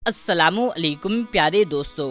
السلام علیکم پیارے دوستو،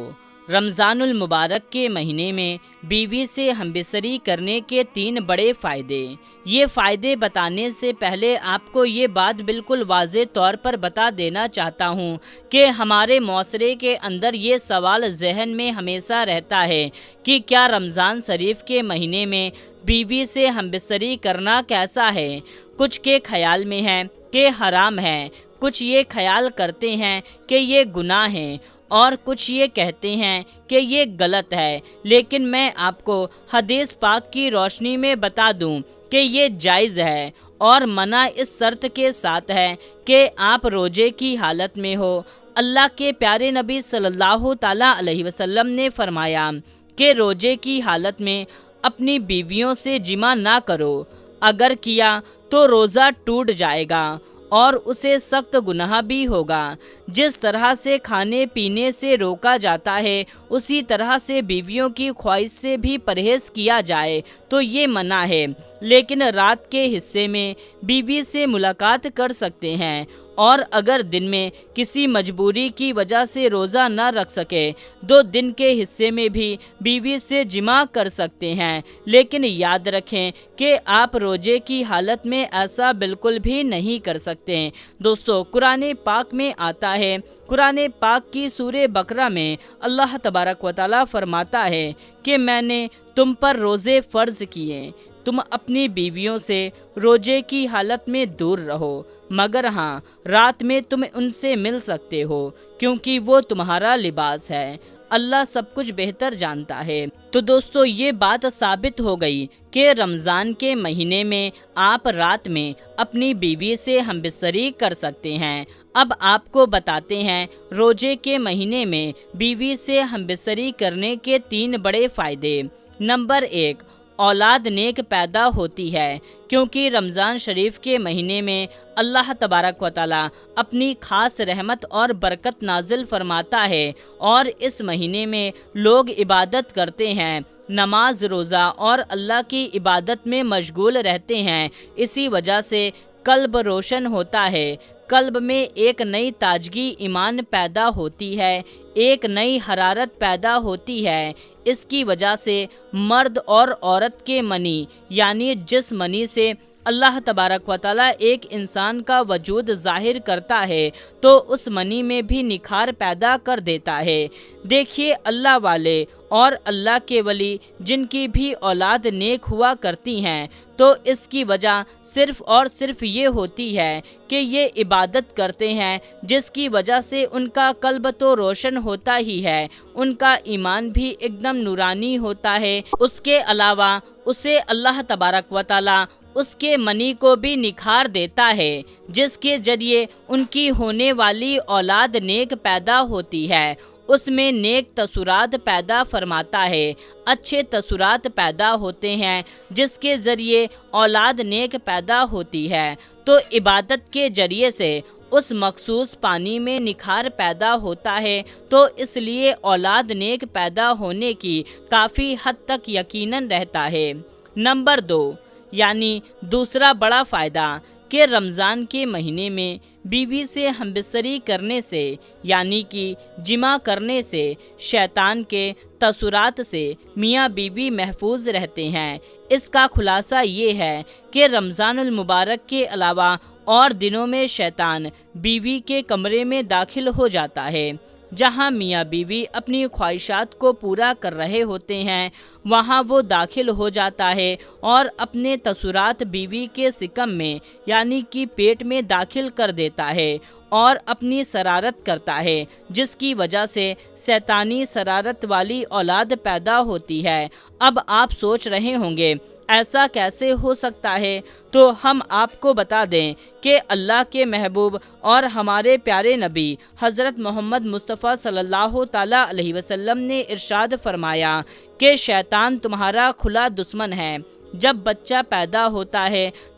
رمضان المبارک کے مہینے میں بیوی سے ہمبستری کرنے کے 3 بڑے فائدے۔ یہ فائدے بتانے سے پہلے آپ کو یہ بات بالکل واضح طور پر بتا دینا چاہتا ہوں کہ ہمارے معاشرے کے اندر یہ سوال ذہن میں ہمیشہ رہتا ہے کہ کیا رمضان شریف کے مہینے میں بیوی سے ہمبستری کرنا کیسا ہے؟ کچھ کے خیال میں ہے کہ حرام ہے، کچھ یہ خیال کرتے ہیں کہ یہ گناہ ہے، اور کچھ یہ کہتے ہیں کہ یہ غلط ہے۔ لیکن میں آپ کو حدیث پاک کی روشنی میں بتا دوں کہ یہ جائز ہے، اور منع اس شرط کے ساتھ ہے کہ آپ روزے کی حالت میں ہو۔ اللہ کے پیارے نبی صلی اللہ تعالیٰ علیہ وسلم نے فرمایا کہ روزے کی حالت میں اپنی بیویوں سے جماع نہ کرو، اگر کیا تو روزہ ٹوٹ جائے گا اور اسے سخت گناہ بھی ہوگا۔ جس طرح سے کھانے پینے سے روکا جاتا ہے، اسی طرح سے بیویوں کی خواہش سے بھی پرہیز کیا جائے تو یہ منع ہے۔ لیکن رات کے حصے میں بیوی سے ملاقات کر سکتے ہیں، اور اگر دن میں کسی مجبوری کی وجہ سے روزہ نہ رکھ سکے تو دن کے حصے میں بھی بیوی سے جماع کر سکتے ہیں۔ لیکن یاد رکھیں کہ آپ روزے کی حالت میں ایسا بالکل بھی نہیں کر سکتے۔ دوستو، قرآن پاک میں آتا ہے، قرآن پاک کی سورہ بقرہ میں اللہ تبارک و تعالیٰ فرماتا ہے کہ میں نے تم پر روزے فرض کیے، تم اپنی بیویوں سے روزے کی حالت میں دور رہو، مگر ہاں رات میں تم ان سے مل سکتے ہو کیونکہ وہ تمہارا لباس ہے۔ اللہ سب کچھ بہتر جانتا ہے۔ تو دوستو، یہ بات ثابت ہو گئی کہ رمضان کے مہینے میں آپ رات میں اپنی بیوی سے ہمبستری کر سکتے ہیں۔ اب آپ کو بتاتے ہیں روزے کے مہینے میں بیوی سے ہمبستری کرنے کے 3 بڑے فائدے۔ نمبر 1، اولاد نیک پیدا ہوتی ہے، کیونکہ رمضان شریف کے مہینے میں اللہ تبارک و تعالیٰ اپنی خاص رحمت اور برکت نازل فرماتا ہے، اور اس مہینے میں لوگ عبادت کرتے ہیں، نماز روزہ اور اللہ کی عبادت میں مشغول رہتے ہیں۔ اسی وجہ سے قلب روشن ہوتا ہے، قلب میں ایک نئی تازگی ایمان پیدا ہوتی ہے، ایک نئی حرارت پیدا ہوتی ہے۔ اس کی وجہ سے مرد اور عورت کے منی، یعنی جس منی سے اللہ تبارک و تعالیٰ ایک انسان کا وجود ظاہر کرتا ہے، تو اس منی میں بھی نکھار پیدا کر دیتا ہے۔ دیکھیے، اللہ والے اور اللہ کے ولی جن کی بھی اولاد نیک ہوا کرتی ہیں، تو اس کی وجہ صرف اور صرف یہ ہوتی ہے کہ یہ عبادت کرتے ہیں، جس کی وجہ سے ان کا قلب تو روشن ہوتا ہی ہے، ان کا ایمان بھی ایک دم نورانی ہوتا ہے۔ اس کے علاوہ اسے اللہ تبارک و تعالیٰ اس کے منی کو بھی نکھار دیتا ہے، جس کے ذریعے ان کی ہونے والی اولاد نیک پیدا ہوتی ہے۔ اس میں نیک تاثرات پیدا فرماتا ہے، اچھے تاثرات پیدا ہوتے ہیں، جس کے ذریعے اولاد نیک پیدا ہوتی ہے۔ تو عبادت کے ذریعے سے اس مخصوص پانی میں نکھار پیدا ہوتا ہے، تو اس لیے اولاد نیک پیدا ہونے کی کافی حد تک یقیناً رہتا ہے۔ نمبر 2، یعنی دوسرا بڑا فائدہ، کہ رمضان کے مہینے میں بیوی سے ہمبستری کرنے سے، یعنی کہ جماع کرنے سے، شیطان کے تاثرات سے میاں بیوی محفوظ رہتے ہیں۔ اس کا خلاصہ یہ ہے کہ رمضان المبارک کے علاوہ اور دنوں میں شیطان بیوی کے کمرے میں داخل ہو جاتا ہے۔ جہاں میاں بیوی اپنی خواہشات کو پورا کر رہے ہوتے ہیں، وہاں وہ داخل ہو جاتا ہے اور اپنے تاثرات بیوی کے شکم میں، یعنی کہ پیٹ میں داخل کر دیتا ہے، اور اپنی شرارت کرتا ہے، جس کی وجہ سے شیطانی شرارت والی اولاد پیدا ہوتی ہے۔ اب آپ سوچ رہے ہوں گے ایسا کیسے ہو سکتا ہے؟ تو ہم آپ کو بتا دیں کہ اللہ کے محبوب اور ہمارے پیارے نبی حضرت محمد مصطفیٰ صلی اللہ تعالیٰ علیہ وسلم نے ارشاد فرمایا کہ شیطان تمہارا کھلا دشمن ہے۔ جب بچہ پیدا ہوتا ہے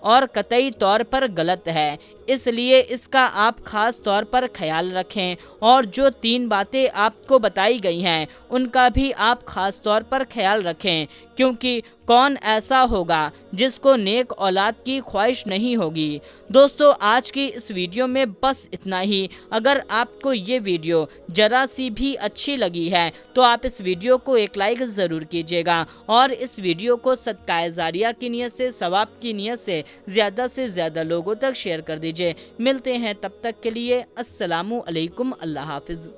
اور قطعی طور پر غلط ہے، اس لیے اس کا آپ خاص طور پر خیال رکھیں، اور جو 3 باتیں آپ کو بتائی گئی ہیں ان کا بھی آپ خاص طور پر خیال رکھیں، کیونکہ کون ایسا ہوگا جس کو نیک اولاد کی خواہش نہیں ہوگی۔ دوستو، آج کی اس ویڈیو میں بس اتنا ہی۔ اگر آپ کو یہ ویڈیو ذرا سی بھی اچھی لگی ہے تو آپ اس ویڈیو کو ایک لائک ضرور کیجیے گا، اور اس ویڈیو کو صدقہ جاریہ کی نیت سے، ثواب کی نیت سے زیادہ لوگوں تک شیئر کر دیجیے۔ ملتے ہیں تب تک کے لیے، السلام علیکم، اللہ حافظ۔